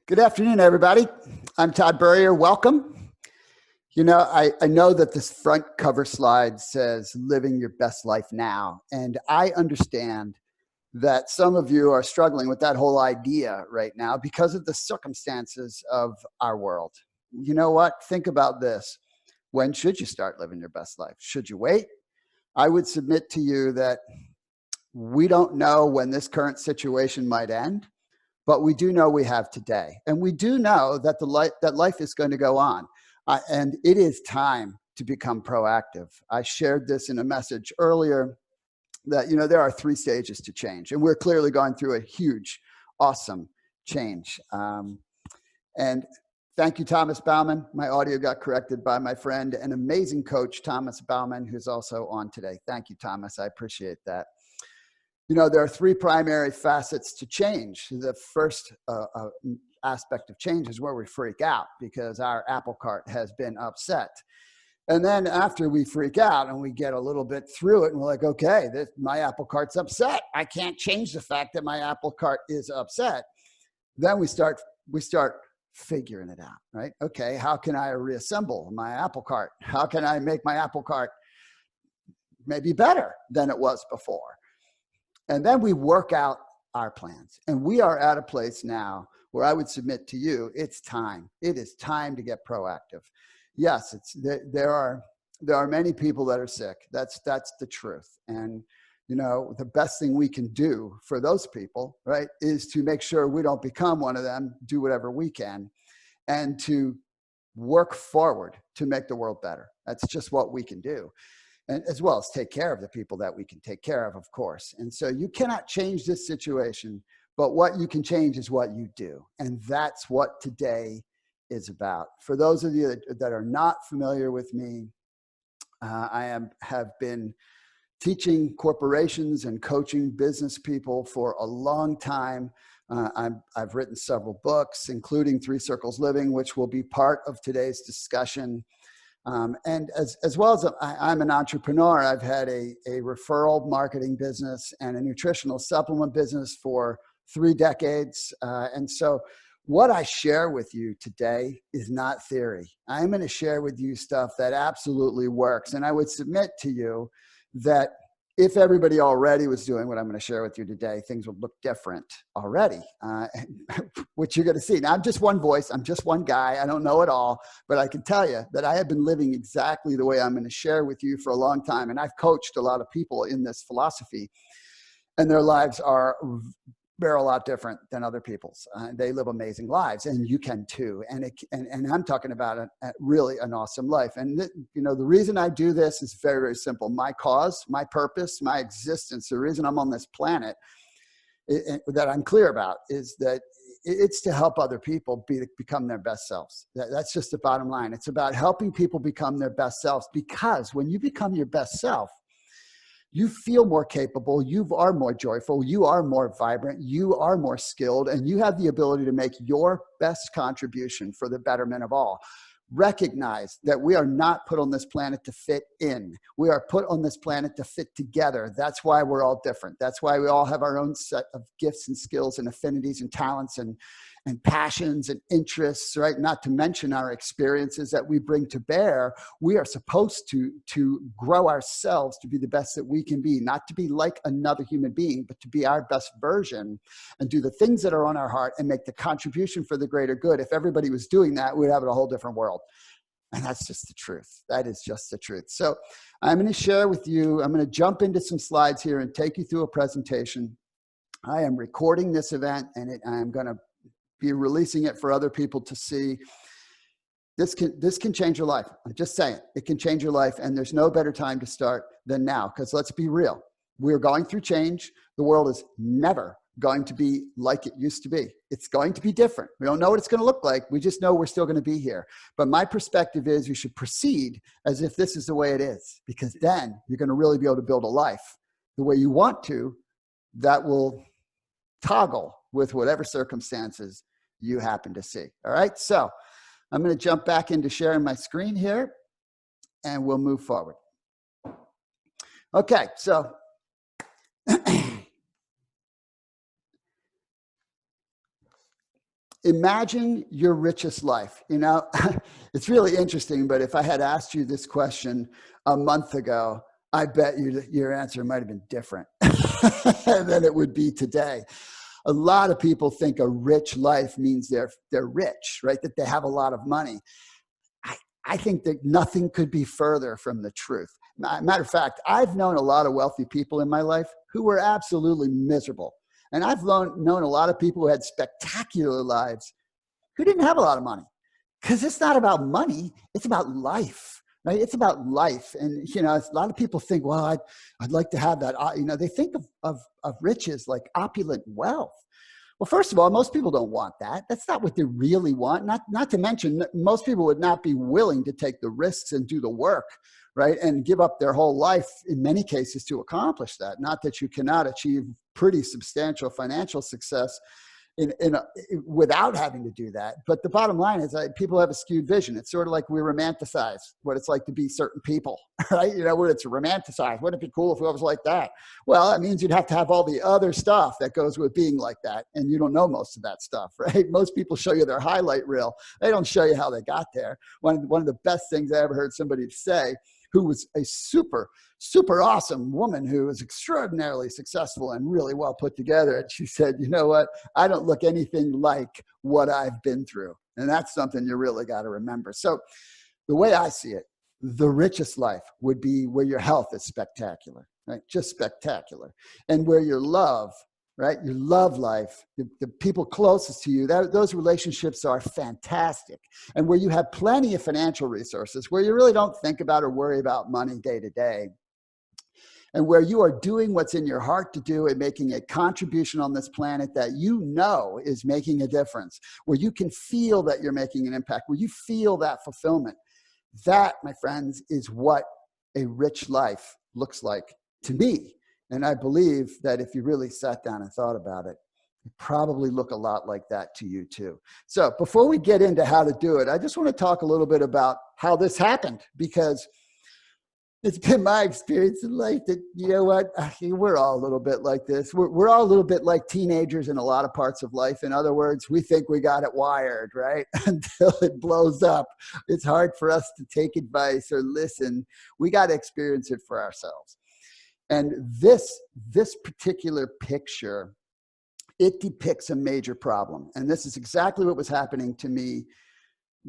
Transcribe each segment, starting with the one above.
Good afternoon, everybody. I'm tburrier. Welcome. I know that this front cover slide says living your best life now. And I understand that some of you are struggling with that whole idea right now because of the circumstances of our world. You know what? Think about this. When should you start living your best life? Should you wait? I would submit to you that we don't know when this current situation might end. But we do know we have today, and we do know that life is going to go on, and it is time to become proactive. I shared this in a message earlier that there are 3 stages to change, and we're clearly going through a huge, awesome change. And thank you, Thomas Bauman. My audio got corrected by my friend, an amazing coach, Thomas Bauman, who's also on today. Thank you, Thomas. I appreciate that. There are 3 primary facets to change. The first aspect of change is where we freak out because our apple cart has been upset. And then after we freak out and we get a little bit through it and we're like, okay, my apple cart's upset. I can't change the fact that my apple cart is upset. Then we start figuring it out, right? Okay, how can I reassemble my apple cart? How can I make my apple cart maybe better than it was before? And then we work out our plans. And we are at a place now where I would submit to you, it's time. It is time to get proactive. Yes, there are many people that are sick. That's the truth. And the best thing we can do for those people, right, is to make sure we don't become one of them, do whatever we can, and to work forward to make the world better. That's just what we can do. And as well as take care of the people that we can take care of course. And so you cannot change this situation, but what you can change is what you do. And that's what today is about. For those of you that are not familiar with me, have been teaching corporations and coaching business people for a long time. I've written several books, including 3 Circles Living, which will be part of today's discussion. And as well as I'm an entrepreneur, I've had a referral marketing business and a nutritional supplement business for 3 decades. And so what I share with you today is not theory. I'm going to share with you stuff that absolutely works. And I would submit to you that if everybody already was doing what I'm going to share with you today, things would look different already, which you're going to see. Now, I'm just one voice. I'm just one guy. I don't know it all, but I can tell you that I have been living exactly the way I'm going to share with you for a long time. And I've coached a lot of people in this philosophy, and their lives they're a lot different than other people's. They live amazing lives, and you can too. And I'm talking about really an awesome life. And the reason I do this is very, very simple. My cause, my purpose, my existence, the reason I'm on this planet that I'm clear about is that it's to help other people become their best selves. That's just the bottom line. It's about helping people become their best selves, because when you become your best self, you feel more capable, you are more joyful, you are more vibrant, you are more skilled, and you have the ability to make your best contribution for the betterment of all. Recognize that we are not put on this planet to fit in. We are put on this planet to fit together. That's why we're all different. That's why we all have our own set of gifts and skills and affinities and talents and passions and interests, right? Not to mention our experiences that we bring to bear. We are supposed to grow ourselves to be the best that we can be, not to be like another human being, but to be our best version and do the things that are on our heart and make the contribution for the greater good. If everybody was doing that, we'd have a whole different world. And that's just the truth. That is just the truth. So I'm going to share with you, I'm going to jump into some slides here and take you through a presentation. I am recording this event, and I'm going to be releasing it for other people to see. This can change your life. I'm just saying, it can change your life, and there's no better time to start than now, because let's be real. We're going through change. The world is never going to be like it used to be. It's going to be different. We don't know what it's going to look like. We just know we're still going to be here. But my perspective is you should proceed as if this is the way it is, because then you're going to really be able to build a life the way you want to, that will toggle with whatever circumstances you happen to see. All right. So I'm going to jump back into sharing my screen here, and we'll move forward. Okay. So imagine your richest life. You know, it's really interesting, but if I had asked you this question a month ago, I bet you your answer might have been different than it would be today. A lot of people think a rich life means they're rich, right? That they have a lot of money. I think that nothing could be further from the truth. Matter of fact, I've known a lot of wealthy people in my life who were absolutely miserable. And I've known a lot of people who had spectacular lives who didn't have a lot of money. Because it's not about money, it's about life, right? It's about life. And, you know, a lot of people think, well, I'd like to have that. You know, they think of riches like opulent wealth. Well, first of all, most people don't want that. That's not what they really want. Not to mention, most people would not be willing to take the risks and do the work, right? And give up their whole life in many cases to accomplish that. Not that you cannot achieve pretty substantial financial success without having to do that. But the bottom line is that people have a skewed vision. It's sort of like we romanticize what it's like to be certain people, right? You know, when it's romanticized, wouldn't it be cool if it was like that? Well, that means you'd have to have all the other stuff that goes with being like that. And you don't know most of that stuff, right? Most people show you their highlight reel. They don't show you how they got there. One of the best things I ever heard somebody say, who was a super awesome woman who was extraordinarily successful and really well put together. And she said, you know what? I don't look anything like what I've been through. And that's something you really got to remember. So the way I see it, the richest life would be where your health is spectacular, right? Just spectacular. And where your love, right? Your love life, the people closest to you, those relationships are fantastic. And where you have plenty of financial resources, where you really don't think about or worry about money day to day, and where you are doing what's in your heart to do and making a contribution on this planet that you know is making a difference, where you can feel that you're making an impact, where you feel that fulfillment. That, my friends, is what a rich life looks like to me. And I believe that if you really sat down and thought about it, it'd probably look a lot like that to you too. So before we get into how to do it, I just want to talk a little bit about how this happened, because it's been my experience in life that, you know what, we're all a little bit like this. We're all a little bit like teenagers in a lot of parts of life. In other words, we think we got it wired, right? Until it blows up. It's hard for us to take advice or listen. We got to experience it for ourselves. And this particular picture, it depicts a major problem. And this is exactly what was happening to me.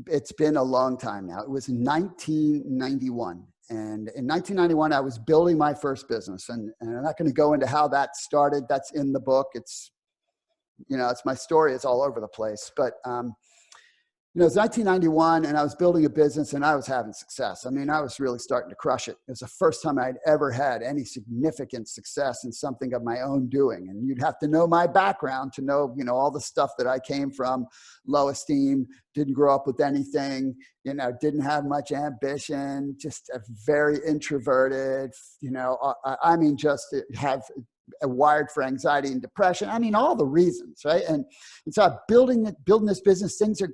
It's been a long time now. It was in 1991. And in 1991, I was building my first business. And I'm not going to go into how that started. That's in the book. It's, you know, it's my story. It's all over the place. But, you know, it was 1991 and I was building a business and I was having success. I mean, I was really starting to crush it. It was the first time I'd ever had any significant success in something of my own doing. And you'd have to know my background to know, you know, all the stuff that I came from: low esteem, didn't grow up with anything, you know, didn't have much ambition, just a very introverted, you know, I mean, just have wired for anxiety and depression. I mean, all the reasons, right? And so I'm building this business. Things are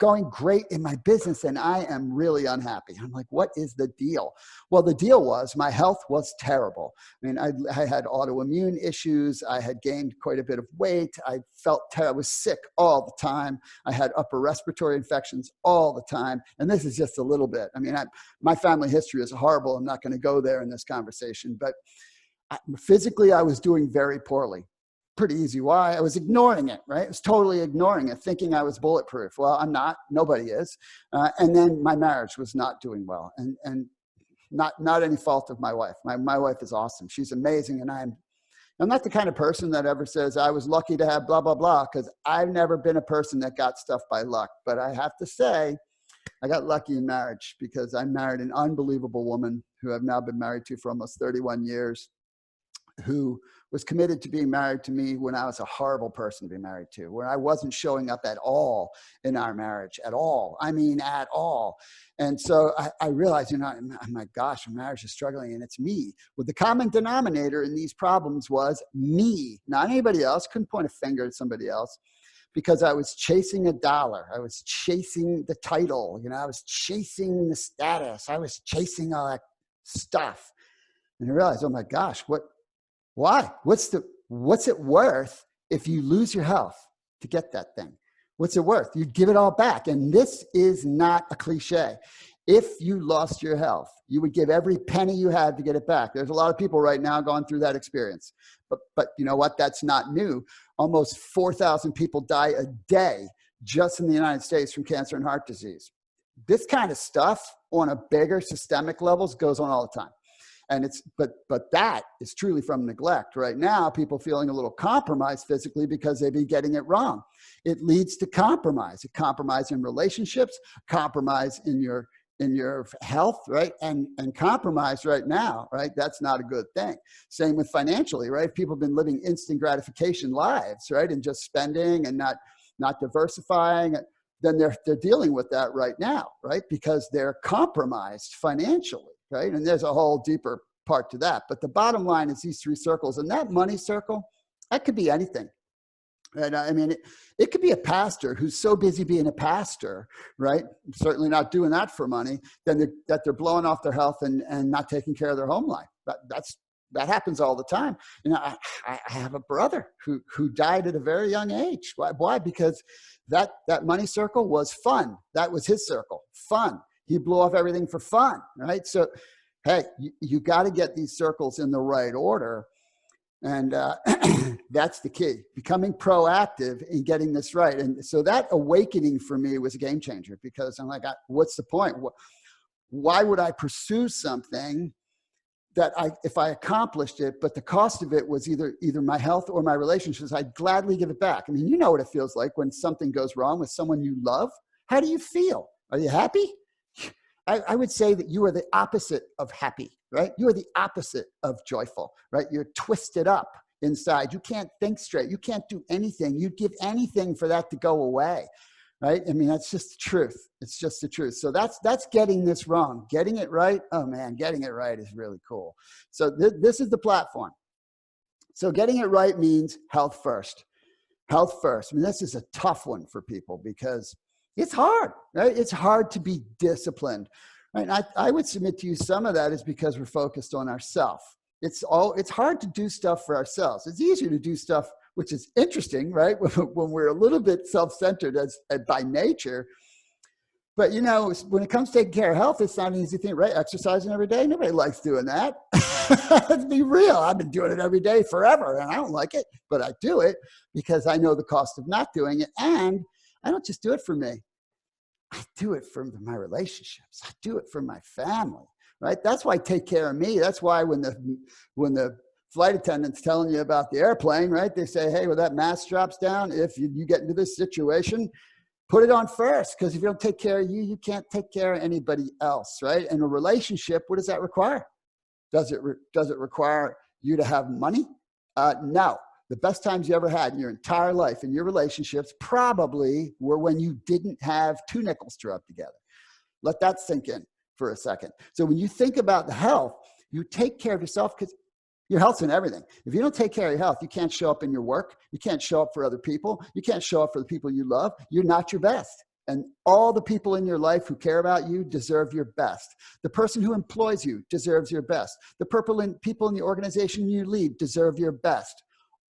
going great in my business and I am really unhappy. I'm like, what is the deal? Well, the deal was my health was terrible. I mean, I had autoimmune issues. I had gained quite a bit of weight. I felt I was sick all the time. I had upper respiratory infections all the time. And this is just a little bit. I mean, my family history is horrible. I'm not going to go there in this conversation, but physically, I was doing very poorly. Pretty easy why. I was ignoring it, right? I was totally ignoring it, thinking I was bulletproof. Well, I'm not. Nobody is. And then my marriage was not doing well, and not any fault of my wife. My wife is awesome. She's amazing, and I'm not the kind of person that ever says I was lucky to have blah, blah, blah, because I've never been a person that got stuff by luck. But I have to say, I got lucky in marriage because I married an unbelievable woman who I've now been married to for almost 31 years. Who was committed to being married to me when I was a horrible person to be married to, where I wasn't showing up at all in our marriage, at all. I mean, at all. And so I realized, you know, oh my gosh, my marriage is struggling and it's me. Well, the common denominator in these problems was me, not anybody else. Couldn't point a finger at somebody else because I was chasing a dollar. I was chasing the title, you know, I was chasing the status. I was chasing all that stuff. And I realized, oh my gosh, why? What's it worth if you lose your health to get that thing? What's it worth? You'd give it all back. And this is not a cliche. If you lost your health, you would give every penny you had to get it back. There's a lot of people right now going through that experience. But you know what? That's not new. Almost 4,000 people die a day just in the United States from cancer and heart disease. This kind of stuff on a bigger systemic levels goes on all the time. And but that is truly from neglect. Right now, people feeling a little compromised physically because they've been getting it wrong. It leads to compromise. A compromise in relationships, compromise in your health, right? And compromise right now, right? That's not a good thing. Same with financially, right? People have been living instant gratification lives, right? And just spending and not diversifying. Then they're dealing with that right now, right? Because they're compromised financially. Right? And there's a whole deeper part to that. But the bottom line is these three circles. And that money circle, that could be anything. And I mean, it could be a pastor who's so busy being a pastor, right? Certainly not doing that for money, that they're blowing off their health and not taking care of their home life. That happens all the time. You know, I have a brother who died at a very young age. Why? Because that money circle was fun. That was his circle, fun. He blew off everything for fun, right? So, hey, you got to get these circles in the right order. And that's the key, becoming proactive in getting this right. And so that awakening for me was a game changer, because I'm like, what's the point? Why would I pursue something that if I accomplished it, but the cost of it was either my health or my relationships, I'd gladly give it back. I mean, you know what it feels like when something goes wrong with someone you love. How do you feel? Are you happy? I would say that you are the opposite of happy, right? You are the opposite of joyful, right? You're twisted up inside. You can't think straight. You can't do anything. You'd give anything for that to go away, right? I mean, that's just the truth. It's just the truth. So that's getting this wrong. Getting it right, oh man, getting it right is really cool. So this is the platform. So getting it right means health first. Health first. I mean, this is a tough one for people because it's hard, right? It's hard to be disciplined, right? And I would submit to you some of that is because we're focused on ourselves. It's hard to do stuff for ourselves. It's easier to do stuff, which is interesting, right? When we're a little bit self-centered as by nature. But, you know, when it comes to taking care of health, it's not an easy thing, right? Exercising every day, nobody likes doing that. Let's be real. I've been doing it every day forever, and I don't like it, but I do it because I know the cost of not doing it. And I don't just do it for me. I do it for my relationships. I do it for my family, right? That's why I take care of me. That's why when the flight attendant's telling you about the airplane, right? They say, hey, when that mask drops down, if you get into this situation, put it on first, because if you don't take care of you, you can't take care of anybody else, right? And a relationship, what does that require? Does it require you to have money? No. The best times you ever had in your entire life in your relationships probably were when you didn't have 2 nickels to rub together. Let that sink in for a second. So when you think about the health, you take care of yourself, because your health's in everything. If you don't take care of your health, you can't show up in your work. You can't show up for other people. You can't show up for the people you love. You're not your best. And all the people in your life who care about you deserve your best. The person who employs you deserves your best. The people in the organization you lead deserve your best.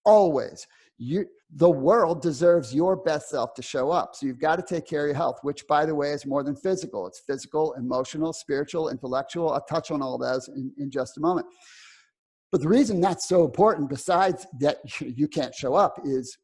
Always. The world deserves your best self to show up. So you've got to take care of your health, which, by the way, is more than physical. It's physical, emotional, spiritual, intellectual. I'll touch on all those in just a moment. But the reason that's so important, besides that you can't show up, is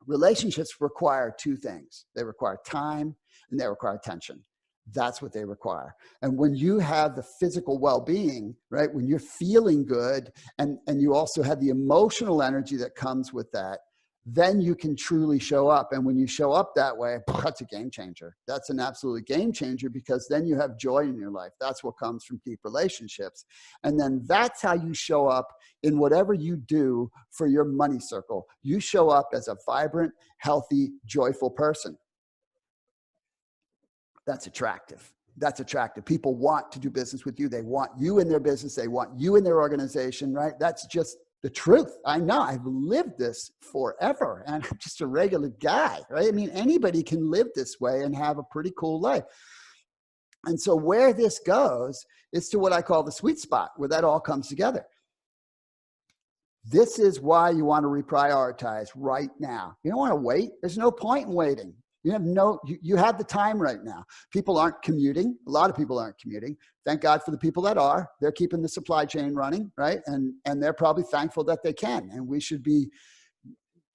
relationships require 2 things. They require time and they require attention. That's what they require. And when you have the physical well-being, right, when you're feeling good and you also have the emotional energy that comes with that, then you can truly show up. And when you show up that way, that's a game changer. That's an absolute game changer, because then you have joy in your life. That's what comes from deep relationships. And then that's how you show up in whatever you do for your money circle. You show up as a vibrant, healthy, joyful person. That's attractive. That's attractive. People want to do business with you. They want you in their business. They want you in their organization, right? That's just the truth. I know. I've lived this forever, and I'm just a regular guy, right? I mean, anybody can live this way and have a pretty cool life. And so where this goes is to what I call the sweet spot, where that all comes together. This is why you want to reprioritize right now. You don't want to wait. There's no point in waiting. You have the time right now. People aren't commuting. A lot of people aren't commuting. Thank God for the people that are. They're keeping the supply chain running, right? And they're probably thankful that they can. And we should be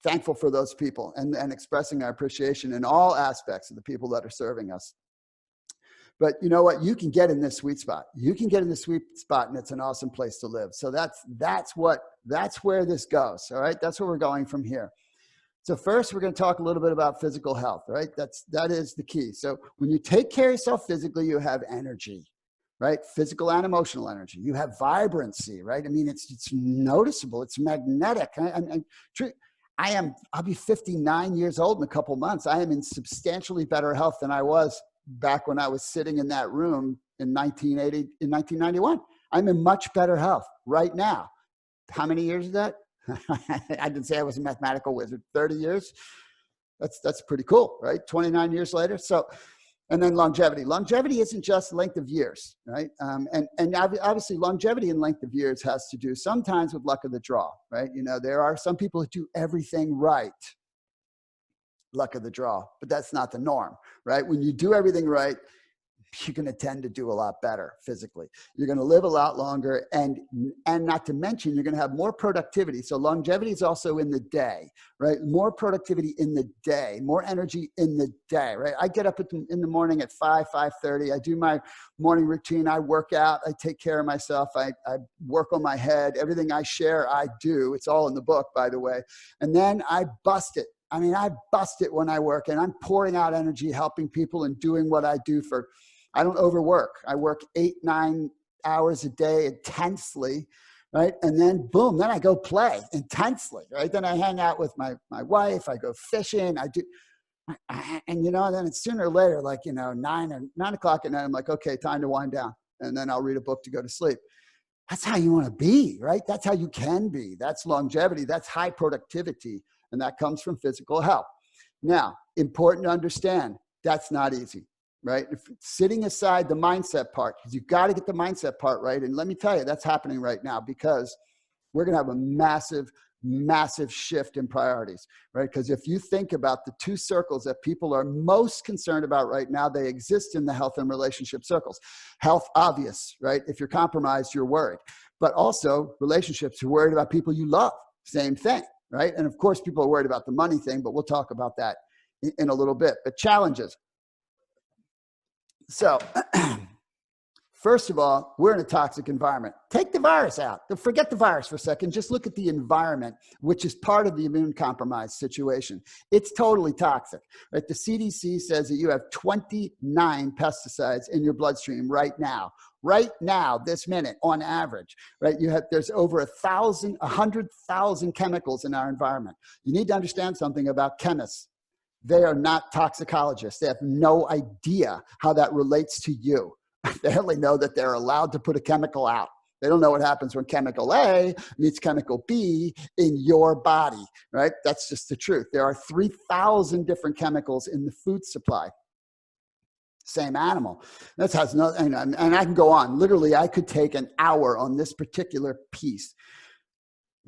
thankful for those people and expressing our appreciation in all aspects of the people that are serving us. But you know what? You can get in this sweet spot. You can get in the sweet spot, and it's an awesome place to live. So that's where this goes. All right, that's where we're going from here. So first, we're going to talk a little bit about physical health. Right, that is the key. So when you take care of yourself physically, you have energy, right? Physical and emotional energy. You have vibrancy, right? I mean, it's noticeable. It's magnetic. I'll be 59 years old in a couple months. I am in substantially better health than I was back when I was sitting in that room in 1991. I'm in much better health right now. How many years is that? I didn't say I was a mathematical wizard. 30 years. That's pretty cool, right? 29 years later. So, and then longevity. Longevity isn't just length of years, right? And obviously longevity and length of years has to do sometimes with luck of the draw, right? There are some people who do everything right. Luck of the draw, but that's not the norm, right? When you do everything right, you're going to tend to do a lot better physically. You're going to live a lot longer, and not to mention, you're going to have more productivity. So longevity is also in the day, right? More productivity in the day, more energy in the day, right? I get up in the morning at 5:30. I do my morning routine. I work out. I take care of myself. I work on my head. Everything I share, I do. It's all in the book, by the way. And then I bust it. I bust it when I work, and I'm pouring out energy, helping people and doing what I do I don't overwork. I work 8-9 hours a day intensely, right? And then boom, then I go play intensely, right? Then I hang out with my wife. I go fishing. And then it's sooner or later, 9 o'clock at night, I'm like, okay, time to wind down. And then I'll read a book to go to sleep. That's how you want to be, right? That's how you can be. That's longevity. That's high productivity. And that comes from physical health. Now, important to understand, that's not easy, right? Sitting aside the mindset part, because you've got to get the mindset part right. And let me tell you, that's happening right now, because we're going to have a massive, massive shift in priorities, right? Because if you think about the two circles that people are most concerned about right now, they exist in the health and relationship circles. Health, obvious, right? If you're compromised, you're worried. But also relationships, you're worried about people you love. Same thing. Right? And of course, people are worried about the money thing, but we'll talk about that in a little bit. But challenges. So first of all, we're in a toxic environment. Take the virus out. Forget the virus for a second. Just look at the environment, which is part of the immune compromised situation. It's totally toxic. Right? The CDC says that you have 29 pesticides in your bloodstream right now. Right now, this minute, on average, right? There's over 100,000 chemicals in our environment. You need to understand something about chemists. They are not toxicologists. They have no idea how that relates to you. They only know that they're allowed to put a chemical out. They don't know what happens when chemical A meets chemical B in your body, right? That's just the truth. There are 3,000 different chemicals in the food supply. Same animal. That has no, and I can go on. Literally, I could take an hour on this particular piece.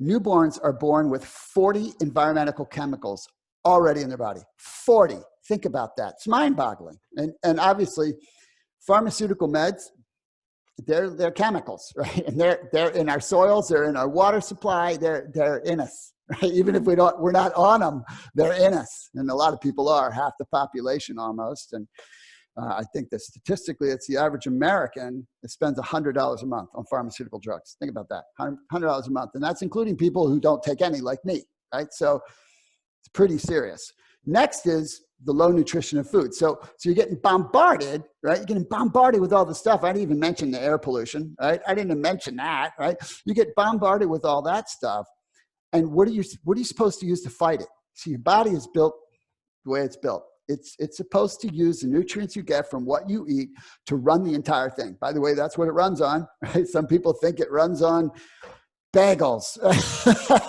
Newborns are born with 40 environmental chemicals already in their body. 40. Think about that. It's mind-boggling. And obviously, pharmaceutical meds, they're chemicals, right? And they're in our soils, they're in our water supply, they're in us. Right? Even if we're not on them, they're in us. And a lot of people are, half the population almost. And I think that statistically, it's the average American that spends $100 a month on pharmaceutical drugs. Think about that, $100 a month. And that's including people who don't take any, like me, right? So it's pretty serious. Next is the low nutrition of food. So you're getting bombarded, right? You're getting bombarded with all the stuff. I didn't even mention the air pollution, right? I didn't even mention that, right? You get bombarded with all that stuff. And what are you supposed to use to fight it? So your body is built the way it's built. It's supposed to use the nutrients you get from what you eat to run the entire thing. By the way, that's what it runs on, right? Some people think it runs on bagels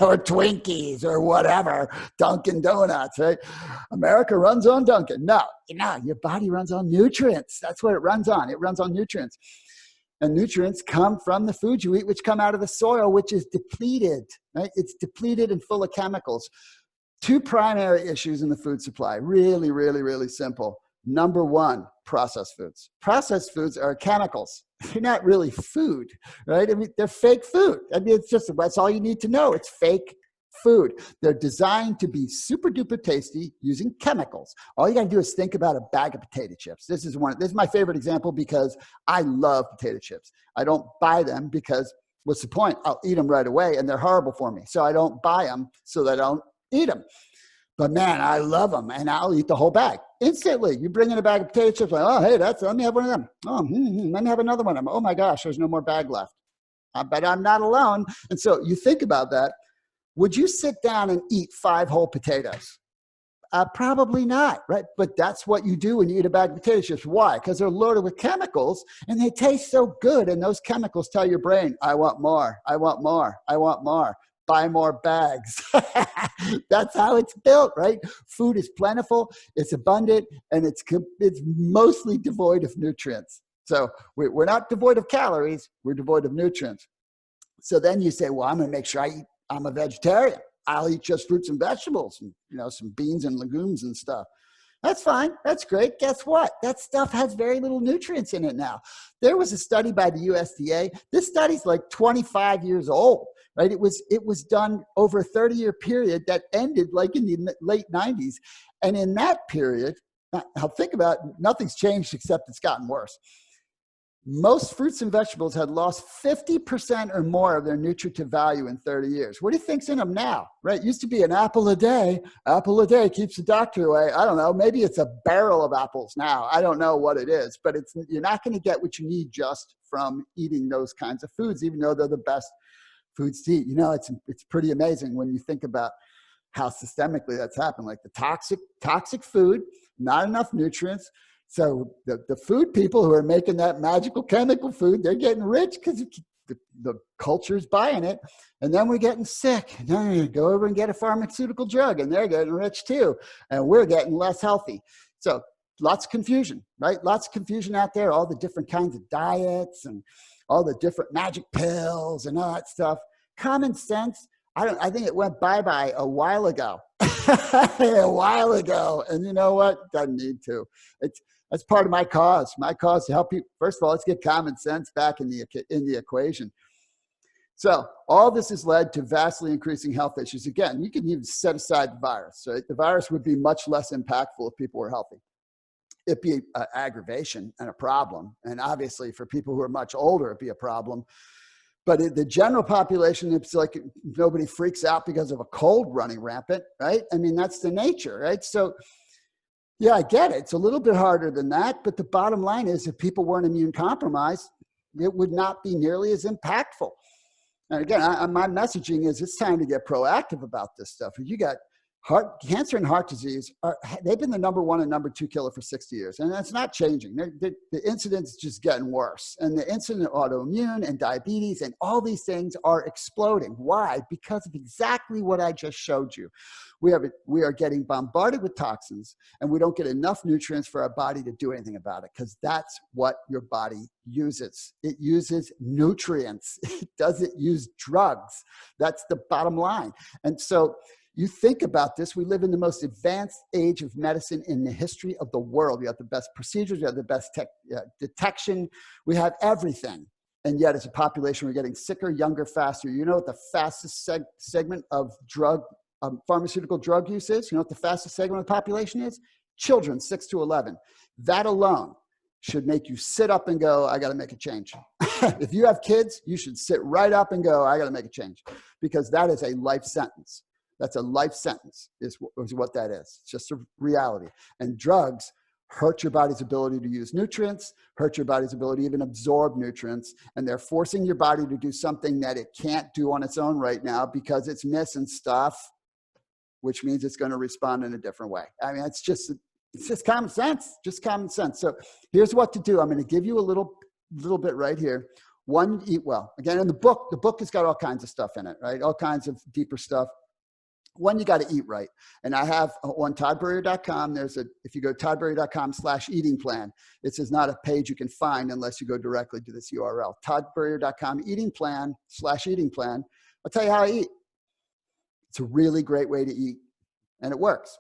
or Twinkies or whatever, Dunkin' Donuts, right? America runs on Dunkin'. No, your body runs on nutrients. That's what it runs on. It runs on nutrients. And nutrients come from the food you eat, which come out of the soil, which is depleted, right? It's depleted and full of chemicals. Two primary issues in the food supply, really, really, really simple. Number one, processed foods. Processed foods are chemicals. They're not really food, right? I mean, they're fake food. I mean, that's all you need to know. It's fake food. They're designed to be super duper tasty using chemicals. All you got to do is think about a bag of potato chips. This is my favorite example because I love potato chips. I don't buy them because what's the point? I'll eat them right away and they're horrible for me. So I don't buy them so that I don't eat them. But man, I love them and I'll eat the whole bag instantly. You bring in a bag of potato chips, like, oh, hey, let me have one of them. Oh, let me have another one of them. Oh my gosh, there's no more bag left. But I'm not alone. And so you think about that. Would you sit down and eat 5 whole potatoes? Probably not, right? But that's what you do when you eat a bag of potato chips. Why? Because they're loaded with chemicals and they taste so good. And those chemicals tell your brain, I want more, I want more, I want more. Buy more bags. That's how it's built, right? Food is plentiful, it's abundant, and it's mostly devoid of nutrients. So we're not devoid of calories, we're devoid of nutrients. So then you say, well, I'm going to make sure I'm a vegetarian. I'll eat just fruits and vegetables and, some beans and legumes and stuff. That's fine. That's great. Guess what? That stuff has very little nutrients in it now. There was a study by the USDA. This study's like 25 years old, right? It was done over a 30-year period that ended like in the late 90s. And in that period, I'll think about it, nothing's changed except it's gotten worse. Most fruits and vegetables had lost 50% or more of their nutritive value in 30 years. What do you think's in them now, right? It used to be an apple a day. Apple a day keeps the doctor away. I don't know. Maybe it's a barrel of apples now. I don't know what it is, but you're not going to get what you need just from eating those kinds of foods, even though they're the best foods to eat. It's pretty amazing when you think about how systemically that's happened, like the toxic food, not enough nutrients. So the food people who are making that magical chemical food, they're getting rich because the culture's buying it. And then we're getting sick. And then you go over and get a pharmaceutical drug and they're getting rich too. And we're getting less healthy. So lots of confusion, right? Lots of confusion out there, all the different kinds of diets and all the different magic pills and all that stuff. Common sense, I think it went bye-bye a while ago. A while ago. And you know what? Doesn't need to. That's part of my cause. My cause to help people. First of all, let's get common sense back in the equation. So all this has led to vastly increasing health issues. Again, you can even set aside the virus. Right? The virus would be much less impactful if people were healthy. It'd be an aggravation and a problem. And obviously for people who are much older, it'd be a problem. But the general population, it's like nobody freaks out because of a cold running rampant, right? I mean, that's the nature, right? So yeah, I get it. It's a little bit harder than that. But the bottom line is if people weren't immune compromised, it would not be nearly as impactful. And again, my messaging is it's time to get proactive about this stuff. You got cancer and heart disease, they've been the number 1 and number 2 killer for 60 years. And that's not changing. The incidence is just getting worse. And the incidence of autoimmune and diabetes and all these things are exploding. Why? Because of exactly what I just showed you. We are getting bombarded with toxins and we don't get enough nutrients for our body to do anything about it because that's what your body uses. It uses nutrients. It doesn't use drugs. That's the bottom line. And so you think about this, we live in the most advanced age of medicine in the history of the world. We have the best procedures, we have the best detection, we have everything. And yet as a population, we're getting sicker, younger, faster. You know what the fastest segment of pharmaceutical drug use is? You know what the fastest segment of the population is? Children, 6 to 11. That alone should make you sit up and go, I got to make a change. If you have kids, you should sit right up and go, I got to make a change. Because that is a life sentence. That's a life sentence is what that is. It's just a reality. And drugs hurt your body's ability to use nutrients, hurt your body's ability to even absorb nutrients, and they're forcing your body to do something that it can't do on its own right now because it's missing stuff, which means it's going to respond in a different way. I mean, it's just common sense, just common sense. So here's what to do. I'm going to give you a little bit right here. One, eat well. Again, in the book has got all kinds of stuff in it, right? All kinds of deeper stuff. One, you got to eat right. And I have on tburrier.com, if you go tburrier.com/eating plan, it says not a page you can find unless you go directly to this URL, tburrier.com eating plan/eating plan. I'll tell you how I eat. It's a really great way to eat, and it works.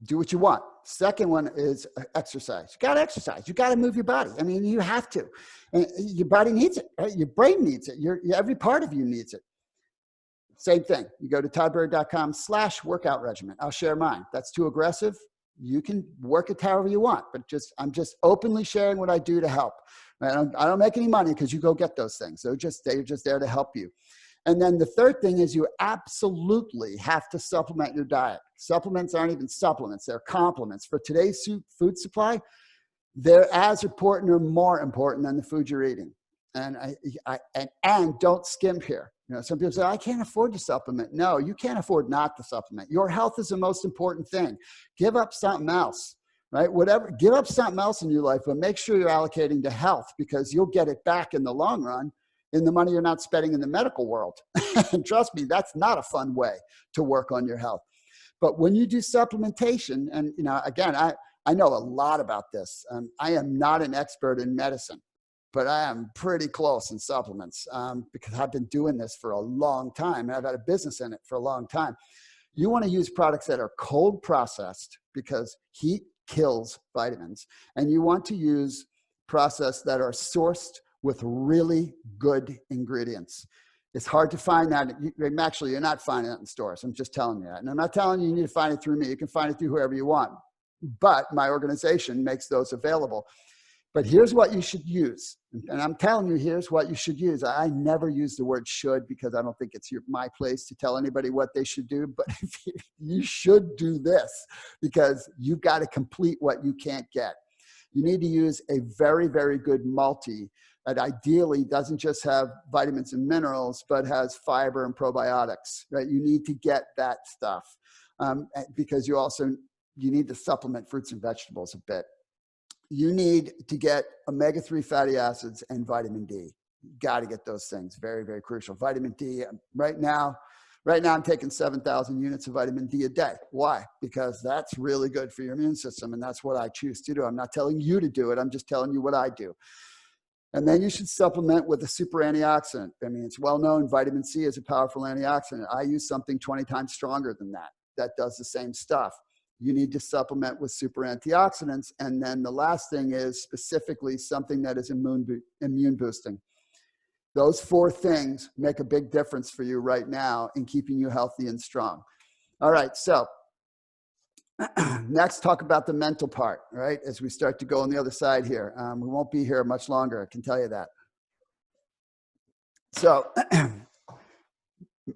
Do what you want. Second one is exercise. You got to exercise. You got to move your body. I mean, you have to. And your body needs it, right? Your brain needs it. Every part of you needs it. Same thing. You go to tburrier.com/workout regimen. I'll share mine. That's too aggressive. You can work it however you want, but I'm just openly sharing what I do to help. I don't make any money because you go get those things. They're just there to help you. And then the third thing is you absolutely have to supplement your diet. Supplements aren't even supplements. They're complements. For today's food supply, they're as important or more important than the food you're eating. And don't skimp here. You know, some people say, I can't afford to supplement. No, you can't afford not to supplement. Your health is the most important thing. Give up something else, right? Give up something else in your life, but make sure you're allocating to health, because you'll get it back in the long run in the money you're not spending in the medical world. And trust me, that's not a fun way to work on your health. But when you do supplementation, and you know, again, I know a lot about this. I am not an expert in medicine, but I am pretty close in supplements because I've been doing this for a long time. And I've had a business in it for a long time. You want to use products that are cold processed because heat kills vitamins. And you want to use processed that are sourced with really good ingredients. It's hard to find that. Actually, you're not finding that in stores. I'm just telling you that. And I'm not telling you you need to find it through me. You can find it through whoever you want. But my organization makes those available. But here's what you should use. And I'm telling you, here's what you should use. I never use the word should because I don't think it's my place to tell anybody what they should do. But you should do this because you've got to complete what you can't get. You need to use a very, very good multi that ideally doesn't just have vitamins and minerals, but has fiber and probiotics, right? You need to get that stuff because you need to supplement fruits and vegetables a bit. You need to get omega-3 fatty acids and vitamin D. You got to get those things. Very, very crucial. Vitamin D, right now I'm taking 7,000 units of vitamin D a day. Why? Because that's really good for your immune system, and that's what I choose to do. I'm not telling you to do it. I'm just telling you what I do. And then you should supplement with a super antioxidant. I mean, it's well known vitamin C is a powerful antioxidant. I use something 20 times stronger than that does the same stuff. You need to supplement with super antioxidants. And then the last thing is specifically something that is immune boosting. Those four things make a big difference for you right now in keeping you healthy and strong. All right, so next, talk about the mental part, right? As we start to go on the other side here. We won't be here much longer, I can tell you that. So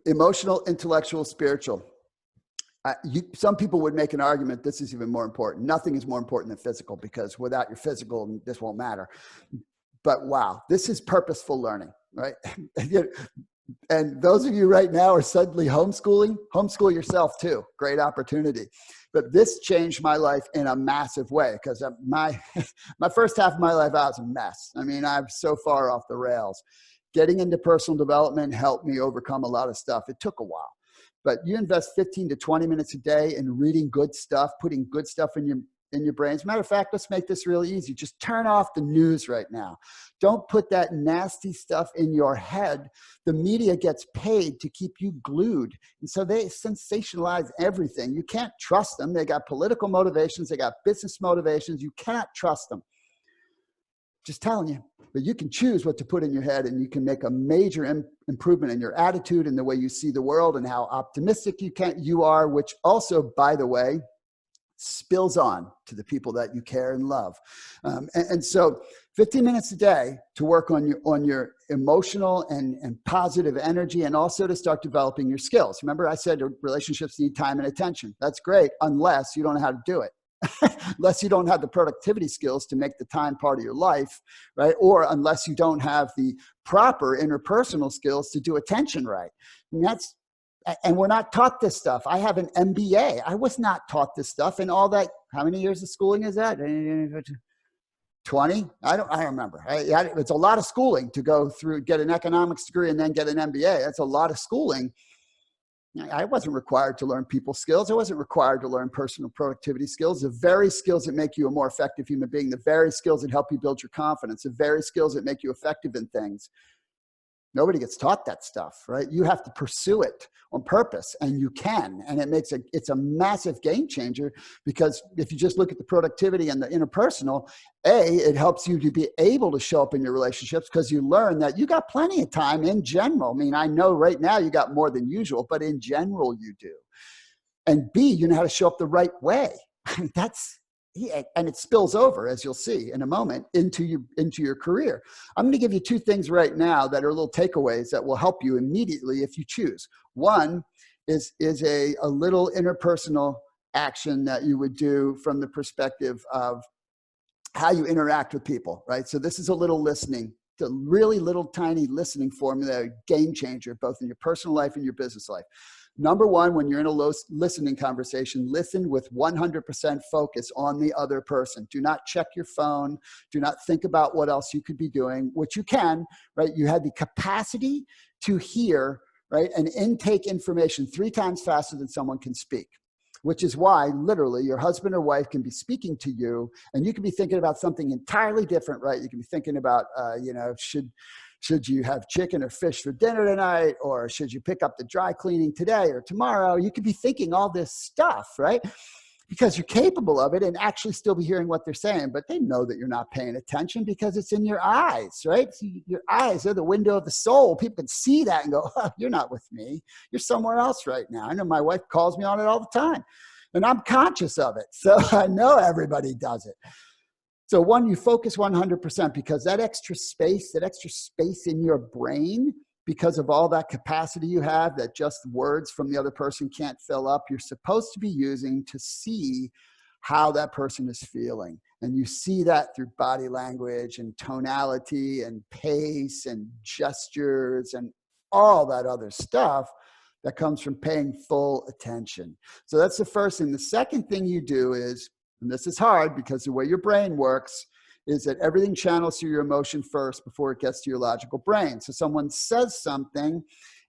emotional, intellectual, spiritual. Some people would make an argument this is even more important. Nothing is more important than physical, because without your physical, this won't matter. But wow, this is purposeful learning, right? And those of you right now are suddenly homeschooling, homeschool yourself too. Great opportunity. But this changed my life in a massive way because my first half of my life, I was a mess. I mean, I'm so far off the rails. Getting into personal development helped me overcome a lot of stuff. It took a while. But you invest 15 to 20 minutes a day in reading good stuff, putting good stuff in your brain. As a matter of fact, let's make this really easy. Just turn off the news right now. Don't put that nasty stuff in your head. The media gets paid to keep you glued. And so they sensationalize everything. You can't trust them. They got political motivations. They got business motivations. You cannot trust them. Just telling you. But you can choose what to put in your head, and you can make a major improvement in your attitude and the way you see the world and how optimistic you are, which also, by the way, spills on to the people that you care and love. And so 15 minutes a day to work on your emotional and positive energy, and also to start developing your skills. Remember, I said relationships need time and attention. That's great, unless you don't know how to do it. Unless you don't have the productivity skills to make the time part of your life, right? Or unless you don't have the proper interpersonal skills to do attention right. And we're not taught this stuff. I have an MBA. I was not taught this stuff. And all that, how many years of schooling is that? 20? I don't remember. It's a lot of schooling to go through, get an economics degree and then get an MBA. That's a lot of schooling. I wasn't required to learn people skills. I wasn't required to learn personal productivity skills. The very skills that make you a more effective human being, the very skills that help you build your confidence, the very skills that make you effective in things. Nobody gets taught that stuff, right? You have to pursue it on purpose, and you can. And it's a massive game changer, because if you just look at the productivity and the interpersonal, it helps you to be able to show up in your relationships, because you learn that you got plenty of time in general. I mean, I know right now you got more than usual, but in general you do. And B, you know how to show up the right way. And it spills over, as you'll see in a moment, into your career. I'm going to give you two things right now that are little takeaways that will help you immediately if you choose. One is a little interpersonal action that you would do from the perspective of how you interact with people, right? So this is a little listening, the really little tiny listening formula, game changer, both in your personal life and your business life. Number one, when you're in a listening conversation, listen with 100% focus on the other person. Do not check your phone. Do not think about what else you could be doing, which you can, right? You have the capacity to hear, right, and intake information 3 times faster than someone can speak, which is why literally your husband or wife can be speaking to you and you can be thinking about something entirely different, right? You can be thinking about, should you have chicken or fish for dinner tonight? Or should you pick up the dry cleaning today or tomorrow? You could be thinking all this stuff, right? Because you're capable of it and actually still be hearing what they're saying, but they know that you're not paying attention because it's in your eyes, right? So your eyes are the window of the soul. People can see that and go, oh, you're not with me. You're somewhere else right now. I know my wife calls me on it all the time and I'm conscious of it. So I know everybody does it. So one, you focus 100% because that extra space in your brain, because of all that capacity you have that just words from the other person can't fill up, you're supposed to be using to see how that person is feeling. And you see that through body language and tonality and pace and gestures and all that other stuff that comes from paying full attention. So that's the first thing. The second thing you do is, and this is hard because the way your brain works is that everything channels through your emotion first before it gets to your logical brain. So someone says something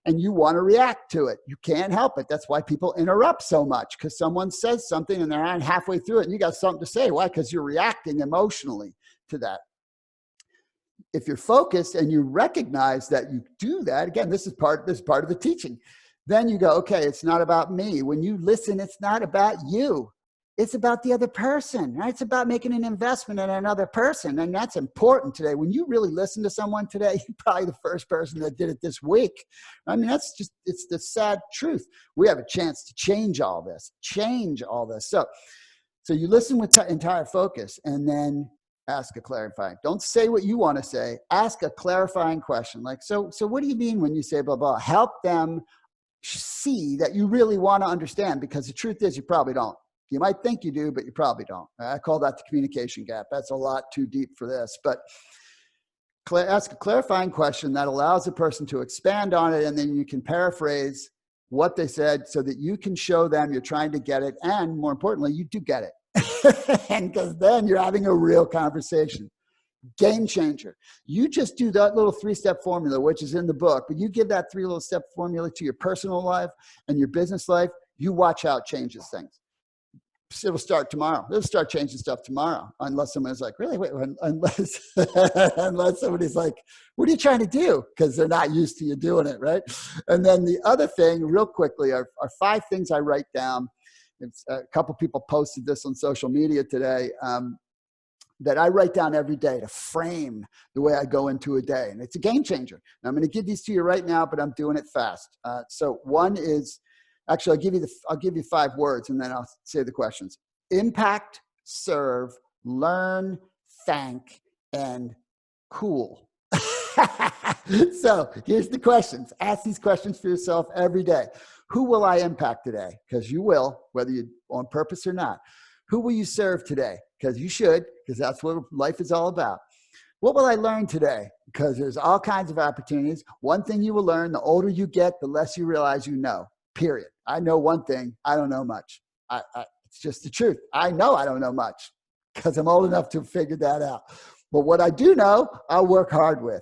and you want to react to it. You can't help it. That's why people interrupt so much, because someone says something and they're not halfway through it and you got something to say. Why? Because you're reacting emotionally to that. If you're focused and you recognize that you do that, again, this is part of the teaching. Then you go, okay, it's not about me. When you listen, it's not about you. It's about the other person, right? It's about making an investment in another person. And that's important today. When you really listen to someone today, you're probably the first person that did it this week. I mean, it's the sad truth. We have a chance to change all this. So you listen with entire focus and then ask a clarifying. Don't say what you want to say. Ask a clarifying question. Like, so what do you mean when you say blah, blah? Help them see that you really want to understand, because the truth is you probably don't. You might think you do, but you probably don't. I call that the communication gap. That's a lot too deep for this, but ask a clarifying question that allows the person to expand on it. And then you can paraphrase what they said so that you can show them you're trying to get it. And more importantly, you do get it. And because then you're having a real conversation. Game changer. You just do that little 3-step formula, which is in the book, but you give that 3 little step formula to your personal life and your business life. You watch how it changes things. It'll start tomorrow. It'll start changing stuff tomorrow, unless someone's like, really? Wait, unless somebody's like, what are you trying to do? Because they're not used to you doing it, right? And then the other thing, real quickly, are 5 things I write down. A couple people posted this on social media today, that I write down every day to frame the way I go into a day. And it's a game changer. And I'm going to give these to you right now, but I'm doing it fast. So one is, actually, I'll give you 5 words and then I'll say the questions. Impact, serve, learn, thank, and cool. So here's the questions. Ask these questions for yourself every day. Who will I impact today? Because you will, whether you're on purpose or not. Who will you serve today? Because you should, because that's what life is all about. What will I learn today? Because there's all kinds of opportunities. One thing you will learn, the older you get, the less you realize you know. Period. I know one thing. I don't know much. It's just the truth. I know I don't know much because I'm old enough to have figured that out. But what I do know, I'll work hard with.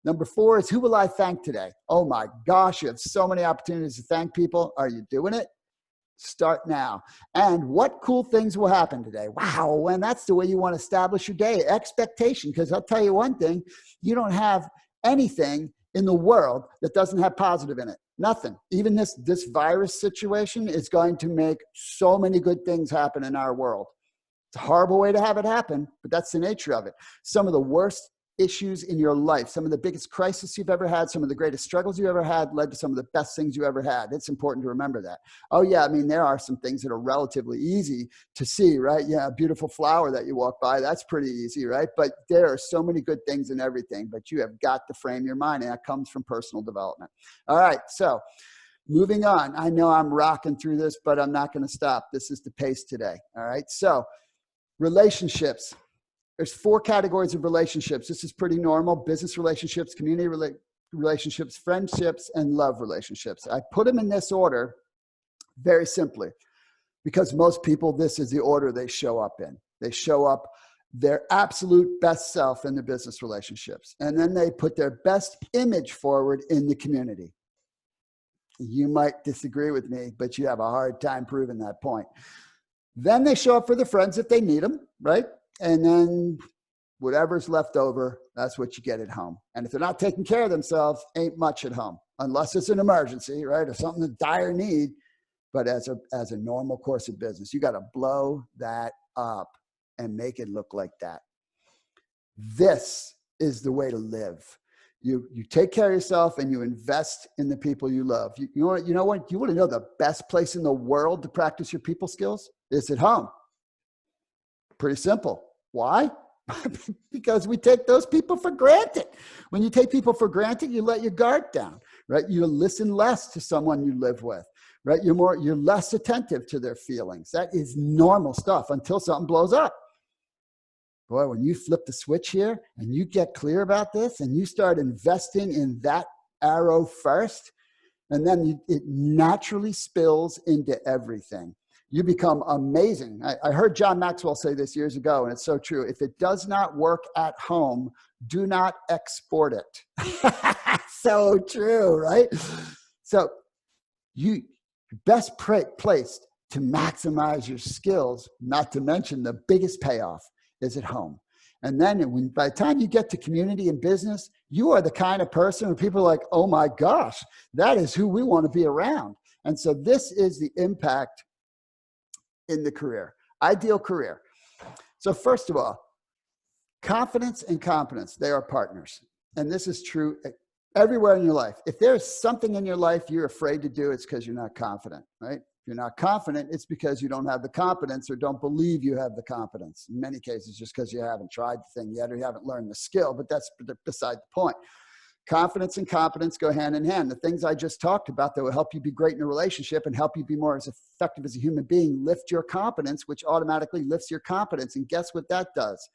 Number 4 is, who will I thank today? Oh my gosh, you have so many opportunities to thank people. Are you doing it? Start now. And what cool things will happen today? Wow, and that's the way you want to establish your day. Expectation, because I'll tell you one thing, you don't have anything in the world that doesn't have positive in it. Nothing. Even this virus situation is going to make so many good things happen in our world. It's a horrible way to have it happen, but that's the nature of it. Some of the worst issues in your life, some of the biggest crises you've ever had, some of the greatest struggles you ever had led to some of the best things you ever had. It's important to remember that. Oh yeah, I mean, there are some things that are relatively easy to see, right? Yeah, a beautiful flower that you walk by, that's pretty easy, right? But there are so many good things in everything, but you have got to frame your mind, and that comes from personal development. All right, so moving on. I know I'm rocking through this, but I'm not going to stop. This is the pace today. All right, so relationships. There's 4 categories of relationships. This is pretty normal: business relationships, community relationships, friendships, and love relationships. I put them in this order very simply because most people, this is the order they show up in. They show up their absolute best self in the business relationships, and then they put their best image forward in the community. You might disagree with me, but you have a hard time proving that point. Then they show up for the friends if they need them, right? And then whatever's left over, that's what you get at home. And if they're not taking care of themselves, ain't much at home, unless it's an emergency, right? Or something of dire need. But as a normal course of business, you got to blow that up and make it look like that. This is the way to live. You take care of yourself and you invest in the people you love. You know what? You want to know the best place in the world to practice your people skills? It's at home. Pretty simple. Why? Because we take those people for granted. When you take people for granted, you let your guard down, right? You listen less to someone you live with, right? You're less attentive to their feelings. That is normal stuff until something blows up. Boy, when you flip the switch here and you get clear about this and you start investing in that arrow first, and then it naturally spills into everything. You become amazing. I heard John Maxwell say this years ago, and it's so true. If it does not work at home, do not export it. So true, right? So you best placed to maximize your skills, not to mention the biggest payoff, is at home. And then by the time you get to community and business, you are the kind of person where people are like, oh my gosh, that is who we want to be around. And so this is the impact in the career, ideal career. So first of all, confidence and competence, they are partners. And this is true everywhere in your life. If there's something in your life you're afraid to do, it's because you're not confident, right? If you're not confident, it's because you don't have the competence or don't believe you have the competence. In many cases, just because you haven't tried the thing yet or you haven't learned the skill, but that's beside the point. Confidence and competence go hand in hand. The things I just talked about that will help you be great in a relationship and help you be more as effective as a human being lift your competence, which automatically lifts your competence. And guess what that does?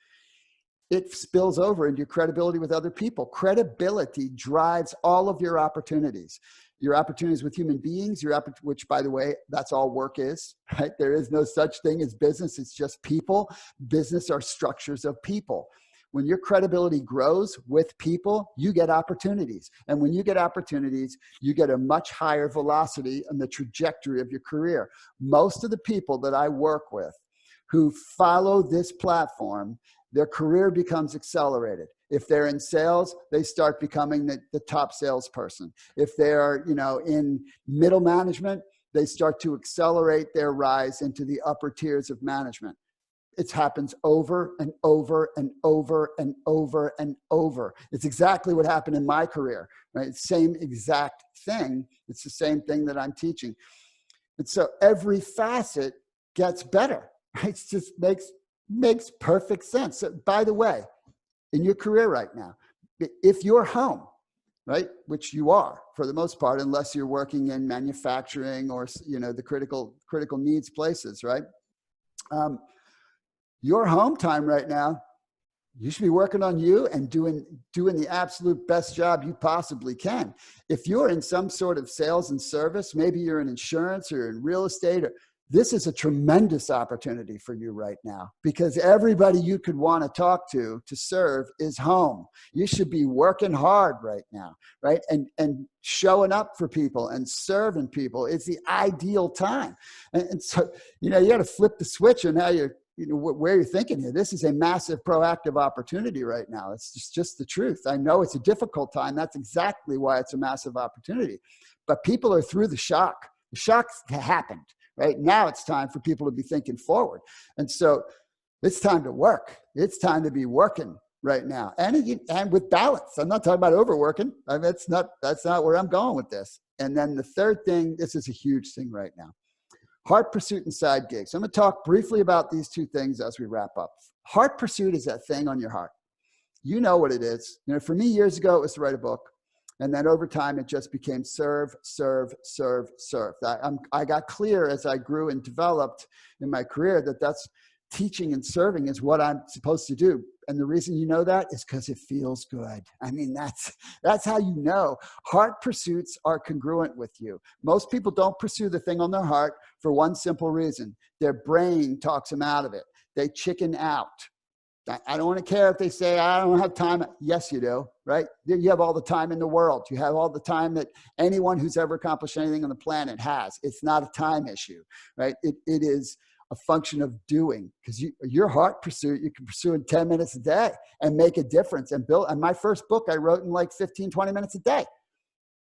It spills over into your credibility with other people. Credibility drives all of your opportunities. Your opportunities with human beings, which, by the way, that's all work is, right? There is no such thing as business. It's just people. Business are structures of people. When your credibility grows with people, you get opportunities. And when you get opportunities, you get a much higher velocity in the trajectory of your career. Most of the people that I work with who follow this platform, their career becomes accelerated. If they're in sales, they start becoming the top salesperson. If they're, in middle management, they start to accelerate their rise into the upper tiers of management. It happens over and over and over and over and over. It's exactly what happened in my career, right? Same exact thing. It's the same thing that I'm teaching. And so every facet gets better, right? It just makes perfect sense. So, by the way, in your career right now, if you're home, right, which you are for the most part, unless you're working in manufacturing or, the critical needs places, right? Your home time right now, you should be working on you and doing the absolute best job you possibly can. If you're in some sort of sales and service, maybe you're in insurance or in real estate, this is a tremendous opportunity for you right now, because everybody you could want to talk to serve is home. You should be working hard right now, right? And showing up for people and serving people is the ideal time. And so, you got to flip the switch on how you're, where you're thinking here. This is a massive proactive opportunity right now. It's just the truth. I know it's a difficult time. That's exactly why it's a massive opportunity. But people are through the shock. The shock's happened. Right now, it's time for people to be thinking forward. And so it's time to work. It's time to be working right now. And with balance. I'm not talking about overworking. I mean, that's not where I'm going with this. And then the third thing, this is a huge thing right now. Heart pursuit and side gigs. I'm going to talk briefly about these two things as we wrap up. Heart pursuit is that thing on your heart. You know what it is. For me, years ago, it was to write a book. And then over time, it just became serve, serve, serve, serve. I got clear as I grew and developed in my career that that's teaching and serving is what I'm supposed to do. And the reason you know that is because it feels good. I mean, that's how you know. Heart pursuits are congruent with you. Most people don't pursue the thing on their heart for one simple reason. Their brain talks them out of it. They chicken out. I don't want to care if they say, I don't have time. Yes, you do, right? You have all the time in the world. You have all the time that anyone who's ever accomplished anything on the planet has. It's not a time issue, right? It is a function of doing, because your heart pursuit, you can pursue in 10 minutes a day and make a difference and build. And my first book, I wrote in like 15, 20 minutes a day.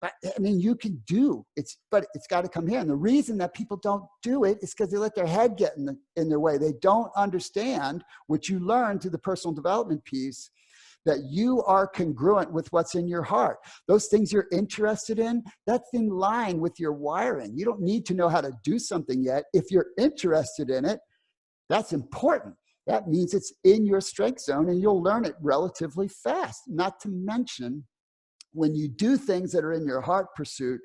I mean, you can do it, but it's got to come here. And the reason that people don't do it is because they let their head get in their way. They don't understand what you learn through the personal development piece, that you are congruent with what's in your heart. Those things you're interested in, that's in line with your wiring. You don't need to know how to do something yet. If you're interested in it, that's important. That means it's in your strength zone and you'll learn it relatively fast. Not to mention, when you do things that are in your heart pursuit,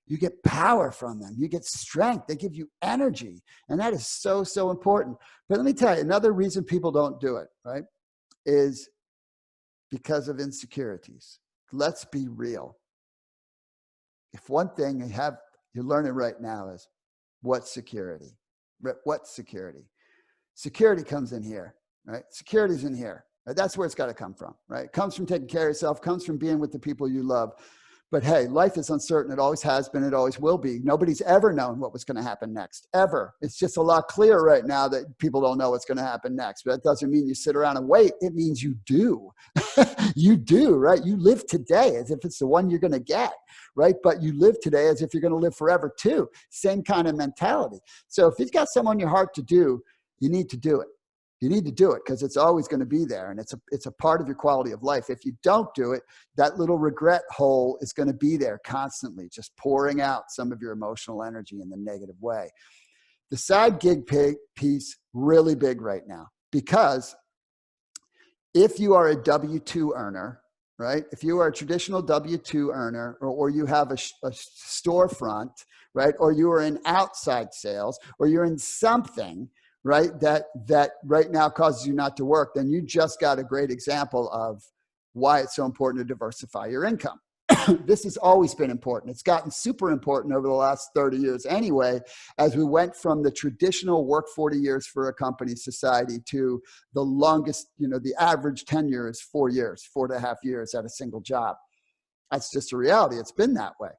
you get power from them. You get strength. They give you energy. And that is so, so important. But let me tell you, another reason people don't do it, right, is because of insecurities. Let's be real. If one thing you're learning right now is what's security? What's security? Security comes in here, right? Security's in here. That's where it's got to come from, right? It comes from taking care of yourself, comes from being with the people you love. But hey, life is uncertain. It always has been. It always will be. Nobody's ever known what was going to happen next, ever. It's just a lot clearer right now that people don't know what's going to happen next. But that doesn't mean you sit around and wait. It means you do. You do, right? You live today as if it's the one you're going to get, right? But you live today as if you're going to live forever too. Same kind of mentality. So if you've got something on your heart to do, you need to do it. You need to do it because it's always going to be there, and it's a part of your quality of life. If you don't do it, that little regret hole is going to be there constantly, just pouring out some of your emotional energy in the negative way. The side gig piece, really big right now, because if you are a W-2 earner, right? If you are a traditional W-2 earner, or you have a storefront, right? Or you are in outside sales, or you're in something, right, that right now causes you not to work, then you just got a great example of why it's so important to diversify your income. This has always been important. It's gotten super important over the last 30 years anyway, as we went from the traditional work 40 years for a company society to the longest, the average tenure is 4 years, 4.5 years at a single job. That's just a reality. It's been that way.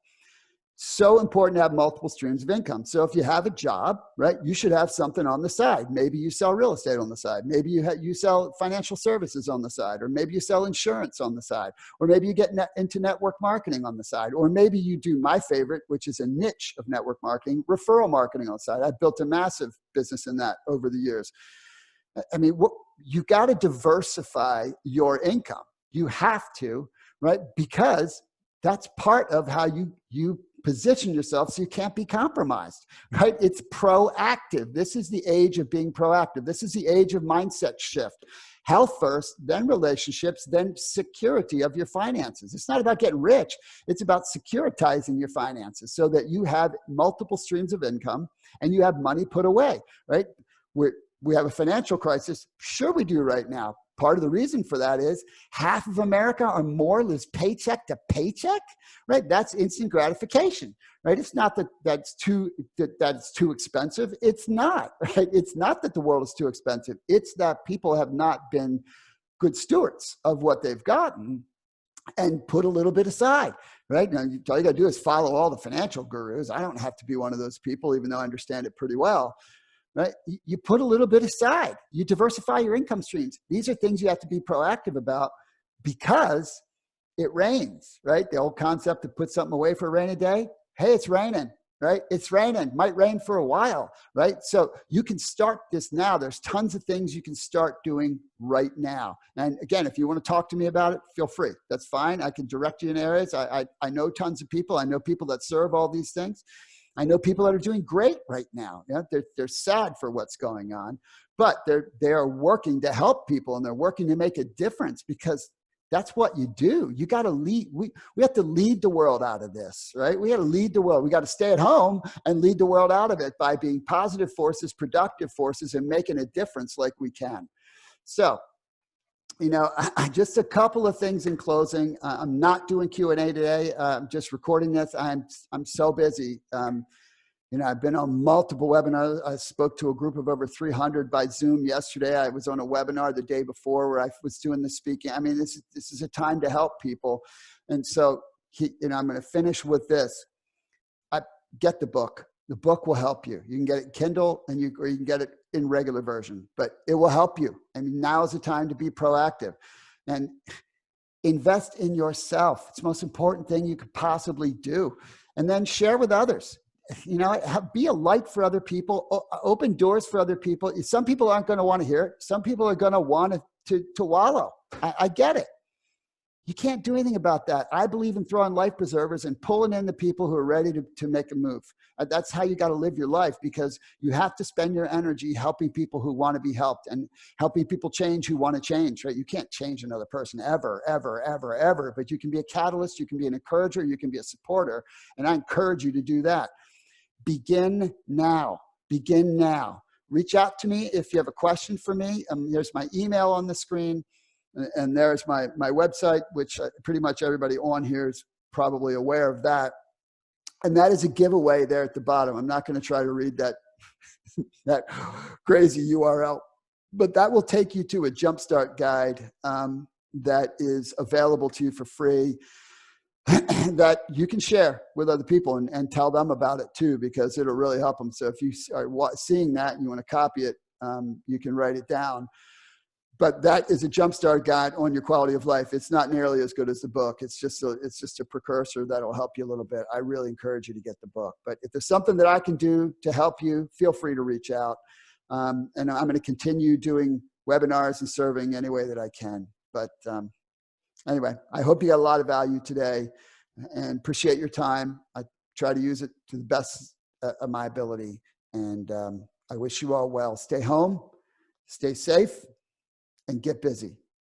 So important to have multiple streams of income. So if you have a job, right, you should have something on the side. Maybe you sell real estate on the side. Maybe you sell financial services on the side, or maybe you sell insurance on the side, or maybe you get into network marketing on the side, or maybe you do my favorite, which is a niche of network marketing, referral marketing on the side. I've built a massive business in that over the years. I mean, you got to diversify your income. You have to, right, because that's part of how you position yourself so you can't be compromised, right? It's proactive. This is the age of being proactive. This is the age of mindset shift. Health first, then relationships, then security of your finances. It's not about getting rich. It's about securitizing your finances so that you have multiple streams of income and you have money put away, right? We have a financial crisis. Sure we do right now. part of the reason for that is half of America or more lives paycheck to paycheck, right? That's instant gratification, right? It's not that that's too expensive. It's not, right? It's not that the world is too expensive. It's that people have not been good stewards of what they've gotten and put a little bit aside, right? Now, all you got to do is follow all the financial gurus. I don't have to be one of those people, even though I understand it pretty well, right? You put a little bit aside. You diversify your income streams. These are things you have to be proactive about because it rains, right? The old concept to put something away for a rainy day. Hey, it's raining, right? It's raining. Might rain for a while, right? So you can start this now. There's tons of things you can start doing right now. And again, if you want to talk to me about it, feel free. That's fine. I can direct you in areas. I know tons of people. I know people that serve all these things. I know people that are doing great right now. Yeah, they're sad for what's going on, but they are working to help people and they're working to make a difference because that's what you do. You got to lead. We have to lead the world out of this, right? We got to lead the world. We got to stay at home and lead the world out of it by being positive forces, productive forces, and making a difference like we can. So, just a couple of things in closing. I'm not doing Q&A today. I'm just recording this. I'm so busy. I've been on multiple webinars. I spoke to a group of over 300 by Zoom yesterday. I was on a webinar the day before where I was doing the speaking. I mean, this is a time to help people. And so, I'm going to finish with this. Get the book. The book will help you. You can get it Kindle or you can get it in regular version, but it will help you. I mean, now is the time to be proactive and invest in yourself. It's the most important thing you could possibly do. And then share with others. Be a light for other people, open doors for other people. Some people aren't going to want to hear it. Some people are going to want to wallow. I get it. You can't do anything about that. I believe in throwing life preservers and pulling in the people who are ready to make a move. That's how you got to live your life because you have to spend your energy helping people who want to be helped and helping people change who want to change, right? You can't change another person ever, ever, ever, ever, but you can be a catalyst. You can be an encourager. You can be a supporter. And I encourage you to do that. Begin now. Begin now. Reach out to me if you have a question for me. There's my email on the screen, and there's my website, which pretty much everybody on here is probably aware of that. And that is a giveaway there at the bottom. I'm not going to try to read that crazy URL, but that will take you to a jumpstart guide that is available to you for free. That you can share with other people and tell them about it too, because it'll really help them. So if you are seeing that and you want to copy it, you can write it down. But that is a jumpstart guide on your quality of life. It's not nearly as good as the book. It's just a precursor that'll help you a little bit. I really encourage you to get the book. But if there's something that I can do to help you, feel free to reach out. And I'm going to continue doing webinars and serving any way that I can. But anyway, I hope you got a lot of value today and appreciate your time. I try to use it to the best of my ability. And I wish you all well. Stay home, stay safe, and get busy.